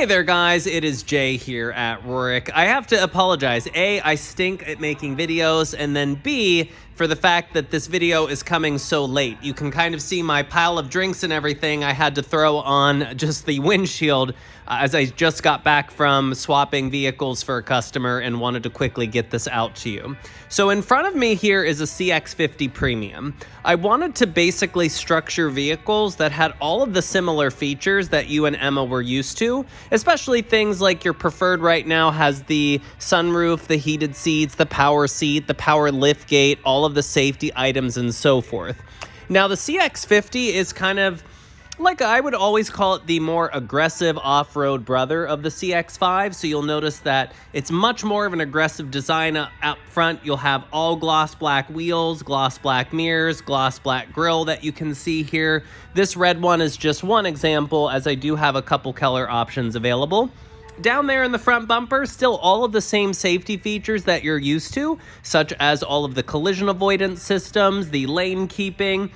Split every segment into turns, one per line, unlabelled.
Hey there guys, it is Jay here at Rorik. I have to apologize. A, I stink at making videos, and then B, for the fact that this video is coming so late. You can kind of see my pile of drinks and everything I had to throw on just the windshield as I just got back from swapping vehicles for a customer and wanted to quickly get this out to you. So in front of me here is a Cx-50 Premium. I wanted to basically structure vehicles that had all of the similar features that you and Emma were used to, especially things like your preferred right now has the sunroof, the heated seats, the power seat, the power lift gate, all of the safety items and so forth. Now the Cx-50 is kind of like, I would always call it the more aggressive off-road brother of the Cx-5, so you'll notice that it's much more of an aggressive design up front. You'll have all gloss black wheels, gloss black mirrors, gloss black grille that you can see here. This red one is just one example, as I do have a couple color options available. Down there in the front bumper, still all of the same safety features that you're used to, such as all of the collision avoidance systems, the lane keeping,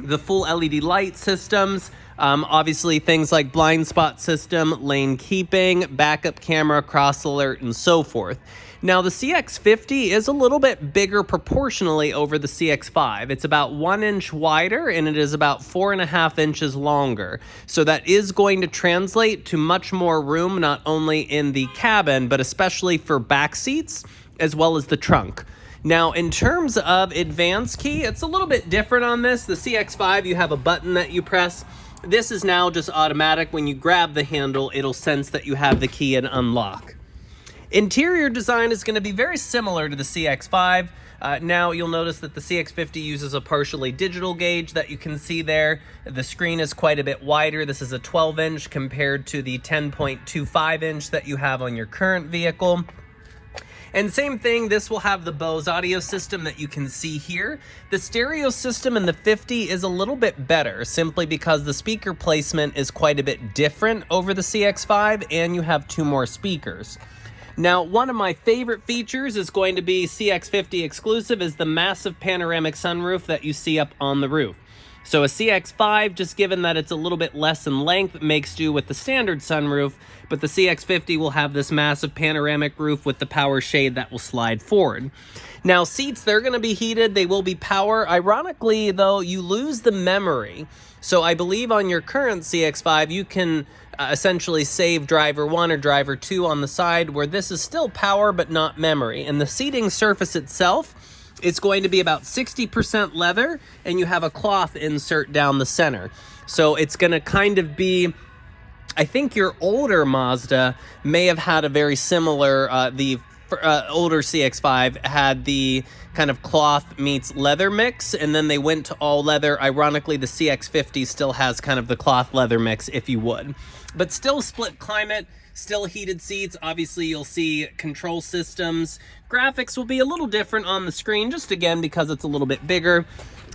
the full LED light systems, obviously things like blind spot system, lane keeping, backup camera, cross alert, and so forth. Now the Cx-50 is a little bit bigger proportionally over the Cx-5. It's about 1 inch wider and it is about 4.5 inches longer. So that is going to translate to much more room, not only in the cabin, but especially for back seats, as well as the trunk. Now, in terms of advanced key, it's a little bit different on this. The Cx-5, you have a button that you press. This is now just automatic. When you grab the handle, it'll sense that you have the key and unlock. Interior design is going to be very similar to the Cx-5. Now, you'll notice that the Cx-50 uses a partially digital gauge that you can see there. The screen is quite a bit wider. This is a 12-inch compared to the 10.25-inch that you have on your current vehicle. And same thing, this will have the Bose audio system that you can see here. The stereo system in the 50 is a little bit better, simply because the speaker placement is quite a bit different over the Cx-5, and you have 2 more speakers. Now, one of my favorite features is going to be Cx-50 exclusive is the massive panoramic sunroof that you see up on the roof. So a Cx-5, just given that it's a little bit less in length, makes do with the standard sunroof, but the Cx-50 will have this massive panoramic roof with the power shade that will slide forward. Now, seats, they're going to be heated. They will be power. Ironically, though, you lose the memory. So I believe on your current Cx-5, you can essentially save driver 1 or driver 2 on the side, where this is still power but not memory. And the seating surface itself, it's going to be about 60% leather, and you have a cloth insert down the center. So it's going to kind of be, I think your older Mazda may have had a very similar, older Cx-5 had the kind of cloth meets leather mix, and then they went to all leather. Ironically, the Cx-50 still has kind of the cloth leather mix, if you would. But still split climate, still heated seats. Obviously, you'll see control systems. Graphics will be a little different on the screen, just again because it's a little bit bigger.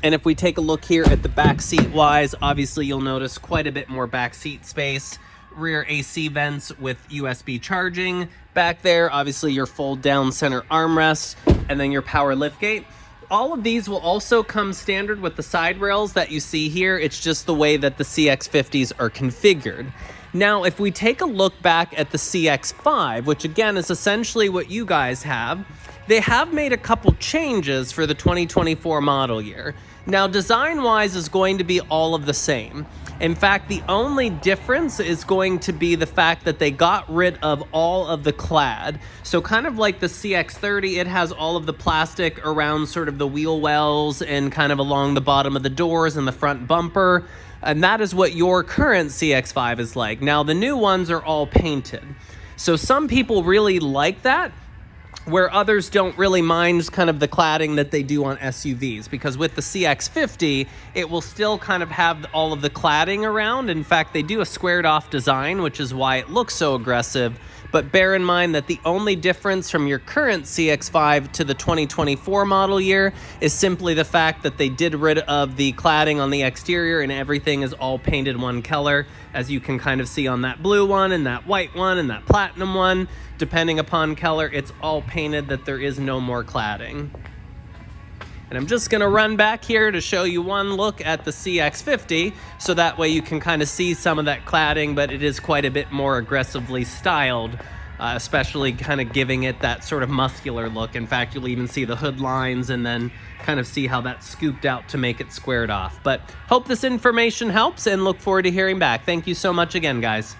And if we take a look here at the back seat wise, obviously you'll notice quite a bit more back seat space. Rear AC vents with USB charging. Back there, obviously your fold down center armrest, and then your power liftgate. All of these will also come standard with the side rails that you see here. It's just the way that the Cx-50s are configured. Now, if we take a look back at the Cx-5, which again is essentially what you guys have, they have made a couple changes for the 2024 model year. Now, design-wise is going to be all of the same. In fact, the only difference is going to be the fact that they got rid of all of the clad. So kind of like the Cx-30, it has all of the plastic around sort of the wheel wells and kind of along the bottom of the doors and the front bumper. And that is what your current Cx-5 is like. Now, the new ones are all painted. So some people really like that, where others don't really mind kind of the cladding that they do on SUVs, because with the Cx-50, it will still kind of have all of the cladding around. In fact, they do a squared off design, which is why it looks so aggressive. But bear in mind that the only difference from your current Cx-5 to the 2024 model year is simply the fact that they did rid of the cladding on the exterior and everything is all painted one color, as you can kind of see on that blue one and that white one and that platinum one. Depending upon color, it's all painted, that there is no more cladding. And I'm just gonna run back here to show you one look at the Cx-50, so that way you can kind of see some of that cladding, but it is quite a bit more aggressively styled, especially kind of giving it that sort of muscular look. In fact, you'll even see the hood lines and then kind of see how that's scooped out to make it squared off. But hope this information helps and look forward to hearing back. Thank you so much again, guys.